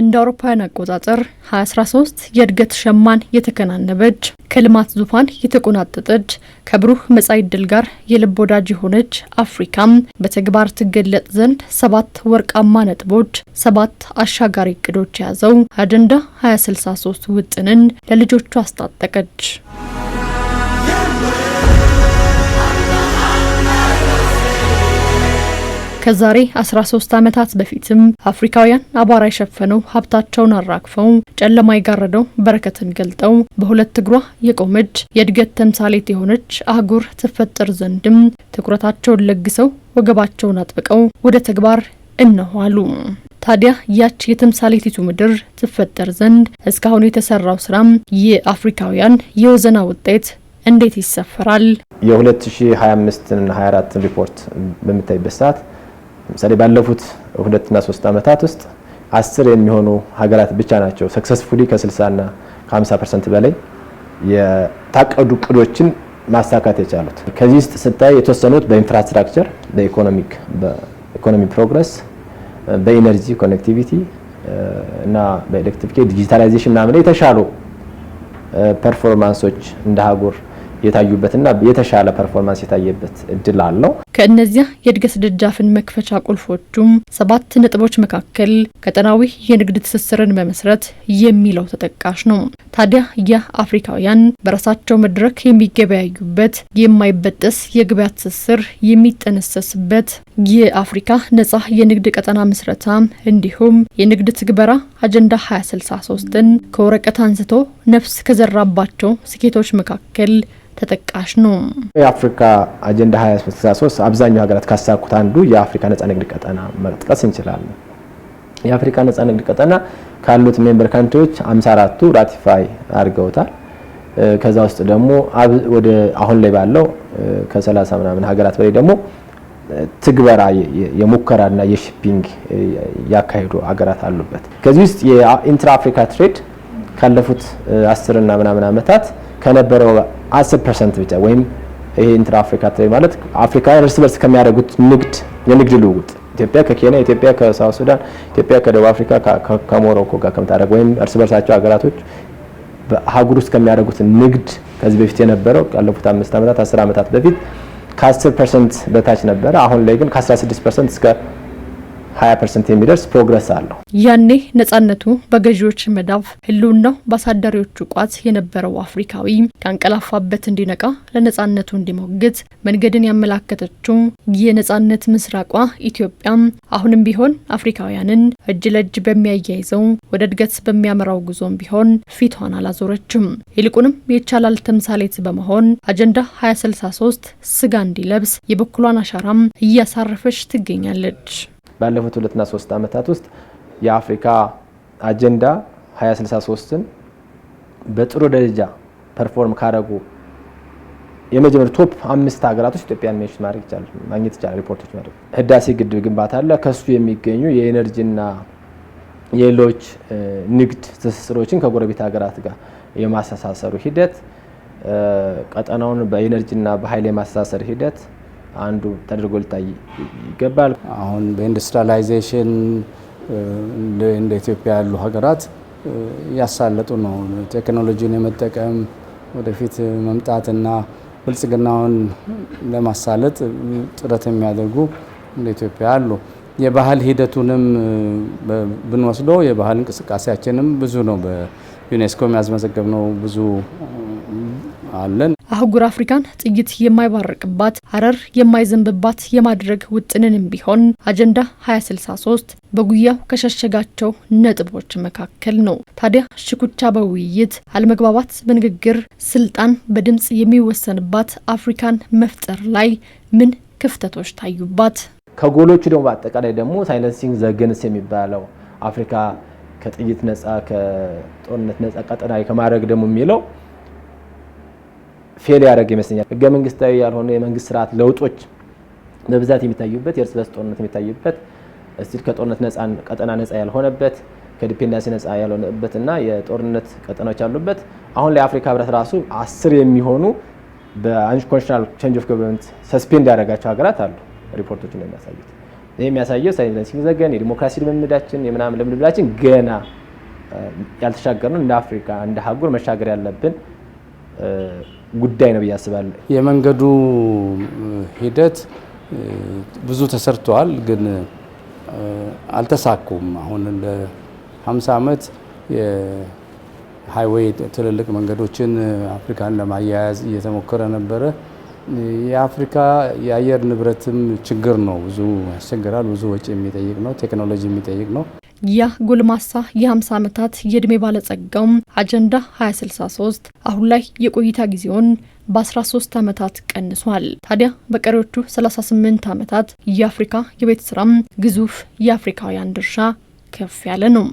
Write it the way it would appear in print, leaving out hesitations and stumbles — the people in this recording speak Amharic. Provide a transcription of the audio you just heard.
እንደ አውሮፓውያን አቆጣጠር 2013 የእድገት ሸማን የተከናነበች ከልማት ዙፋን የተቆናጠጠች ከብሩህ መጻኢ ዕድል ጋር የልብ ወዳጅ የሆነች አፍሪካም በተግባር ትገለጥ ዘንድ 7 ወርቃማ ነጥቦች 7 አሻጋሪ እቅዶች የያዘው አጀንዳ 2063 ውጥንን ለልጆቹ አስታጠቀች። ከዛሬ 13 ዓመታት በፊትም አፍሪካውያን አቧራ የሸፈነው ሀብታቸውን አራግፈው ጨለማ የጋረደው በረከትን ገልጠው በሁለት እግሯ የቆመች የእድገት ተምሳሌት የሆነች አህጉር ትፈጠር ዘንድም ትኩረታቸውን ለግሰው ወገባቸውን አጥብቀው ወደ ተግባር እነኋሉ። ታዲያ ያች የተምሳሌቲቱ ምድር ትፈጠር ዘንድ እስካሁን የተሰራው ስራም የአፍሪካውያን የወዘና ውጤት እንዴት ይሰፈራል? የ2025 እና 24 ሪፖርት በሚታይበት ሰዓት ለምሳሌ ባለፉት 2 እና 3 ዓመታት ውስጥ 10 የሚሆኑ ሀገራት ብቻ ናቸው ሰክሰስፉሊ ከ60 እና ከ50% በላይ የታቀዱ እቅዶችን ማሳካት የቻሉት። ከዚህ ውስጥ ስታይ የተወሰኑት በኢንፍራስትራክቸር፣ በኢኮኖሚ ፕሮግረስ፣ በኢነርጂ ኮኔክቲቪቲ እና በኤሌክትሪክ ዲጂታላይዜሽን እና የተሻሉ ፐርፎርማንሶች እንደ ሀገር የታዩበትና የተሻለ ፐርፎርማንስ የታየበት እድል አለው። ከእነዚያ የእድገት ደጃፍን መክፈቻ ቁልፎቹም 7 ነጥቦች መካከል ቀጠናዊ የንግድ ትስስርን መመስረት የሚለው ተጠቃሽ ነው። ታዲያ የአፍሪካውያን በራሳቸው መድረክ የሚገበያዩበት የማይበጠስ የገበያ ትስስር የሚጠነሰስበት የአፍሪካ ነጻ የንግድ ቀጠና ምስረታ እንዲሁም የንግድ ትግበራ አጀንዳ 2063ን ከወረቀት አንስቶ ነፍስ ከዘራባቸው ስኬቶች መካከል ተጠቃሽ ነው። የአፍሪካ አጀንዳ 2063 አብዛኛው ሀገራት ካሳኩት አንዱ የአፍሪካ ነጻ ንግድ ቀጠና መጥቀስ እንችላለን። የአፍሪካ ነጻ ንግድ ቀጠና ካሉት ሜምበር ካንትሪዎች 54ቱ ራቲፋይ አድርገውታል። ከዛ ውስጥ ደግሞ ወደ አሁን ላይ ባለው ከ30 ምናምን ሀገራት በላይ ደግሞ ትግበራ የሙከራና የሺፒንግ ያካሄዱ ሀገራት አሉበት። ከዚህ ውስጥ የኢንትራ አፍሪካ ትሬድ ካለፉት 10 እና ምናምን ዓመታት ከነበረው 10% ብቻ ወይም ይሄ ኢንትራ አፍሪካ ትሬድ ማለት አፍሪካ እርስ በርስ ከሚያደርጉት የንግድ ልውውጥ ኢትዮጵያ ከኬንያ፣ ኢትዮጵያ ከሳውት ሱዳን፣ ኢትዮጵያ ከደቡብ አፍሪካ ከሞሮኮ ጋር ከምታደርግ ወይም እርስ በርሳቸው ሀገራቶች በአህጉር ውስጥ ከሚያደርጉት ንግድ ከዚህ በፊት የነበረው ካለፉት 5 ዓመታት 10 ዓመታት በፊት ከ10% በታች ነበረ። አሁን ላይ ግን ከ16% እስከ 20% የሚደርስ ፕሮግረስ አለው። ያኔ ነጻነቱ በገዢዎች መዳፍ ህልውናው በአሳዳሪዎቹ ቋት የነበረው አፍሪካዊ ካንቀላፋበት እንዲነቃ ለነጻነቱ እንዲሞግት መንገድን ያመላከተችው የነጻነት ምስራቋ ኢትዮጵያ አሁንም ቢሆን አፍሪካውያንን እጅ ለእጅ በሚያያይዘው ወደ እድገት በሚያመራው ጉዞም ቢሆን ፊቷን አላዞረችም። ይልቁንም የቻላል ተምሳሌት በመሆን አጀንዳ 2063 ስጋ እንዲለብስ የበኩሏን አሻራም እያሳረፈች ትገኛለች። ባለፉት 2 እና 3 ዓመታት ውስጥ የአፍሪካ አጀንዳ 2063ን በጥሩ ደረጃ ፐርፎርም ካደረጉ የመጀመሪያው ቶፕ 5 ሀገራት ውስጥ ኢትዮጵያን ሜንሽን ማግኘት ይቻላል። ሪፖርቶች ማለት ህዳሴ ግድብ ግንባታ አለ። ከሱ የሚገኙ የኤነርጂና የሌሎች ንግድ ትስስሮችን ከጎረቤት ሀገራት ጋር የማስተሳሰሩ ሂደት ቀጠናውን በኤነርጂና በኃይል የማስተሳሰር ሂደት አንዱ ተደርጎ ሊታይ ይገባል። አሁን በኢንዱስትሪያላይዜሽን እንደ ኢትዮጵያ ያሉ ሀገራት ያሳለጡ ነው። ቴክኖሎጂን የመጠቀም ወደፊት መምጣትና ብልጽግናውን ለማሳለጥ ጥረት የሚያደርጉ እንደ ኢትዮጵያ አሉ። የባህል ሂደቱንም ብንወስደው የባህል እንቅስቃሴያችንም ብዙ ነው። በዩኔስኮ የሚያስመዘገብነው ብዙ አለን። አህጉር አፍሪካን ጥይት የማይባርቅባት አረር የማይዘንብባት የማድረግ ውጥንንም ቢሆን አጀንዳ 2063 በጉያው ከሸሸጋቸው ነጥቦች መካከል ነው። ታዲያ ሽኩቻ በውይይት አለመግባባት በንግግር ስልጣን በድምጽ የሚወሰንባት አፍሪካን መፍጠር ላይ ምን ክፍተቶች ታዩባት? ከጎሎቹ ደግሞ በአጠቃላይ ደግሞ ሳይለንሲንግ ዘገንስ የሚባለው አፍሪካ ከጥይት ነጻ ከጦርነት ነጻ ቀጠና ከማድረግ ደግሞ የሚለው ፌል ያደረገ ይመስለኛል። ህገ መንግስታዊ ያልሆነ የመንግስት ስርዓት ለውጦች በብዛት የሚታዩበት የእርስ በርስ ጦርነት የሚታዩበት እስቲል ከጦርነት ነጻ ቀጠና ነጻ ያልሆነበት ከዲፔንደንሲ ነጻ ያልሆነበትና የጦርነት ቀጠናዎች ያሉበት አሁን ላይ አፍሪካ ህብረት ራሱ 10 የሚሆኑ በአንኮንስቲቱሽናል ቼንጅ ኦፍ ገቨርንመንት ሰስፔንድ ያደረጋቸው ሀገራት አሉ። ሪፖርቶች እንደሚያሳዩት ይሄ የሚያሳየው ሳይለንሲንግ ዘገን የዲሞክራሲ ልምምዳችን የምናምን ልምምዳችን ገና ያልተሻገርነው እንደ አፍሪካ እንደ ሀገር መሻገር ያለብን ጉዳይ ነው ያስባል። የመንገዱ ሂደት ብዙ ተሰርቷል፣ ግን አልተሳኩም። አሁን እንደ 50 ዓመት የሃይዌይ ትልልቅ መንገዶችን አፍሪካን ለማያያዝ እየተሞከረ ነበረ። የአፍሪካ የአየር ንብረትም ችግር ነው፣ ብዙ ያስቸግራል፣ ብዙ ወጪ የሚጠይቅ ነው፣ ቴክኖሎጂ የሚጠይቅ ነው። ያ ጎልማሳ የ50 ዓመታት የእድሜ ባለጸጋው አጀንዳ 2063 አሁን ላይ የቆይታ ጊዜውን በ13 ዓመታት ቀንሷል። ታዲያ በቀሪዎቹ 38 ዓመታት የአፍሪካ የቤት ስራም ግዙፍ የአፍሪካውያን ድርሻ ከፍ ያለ ነው።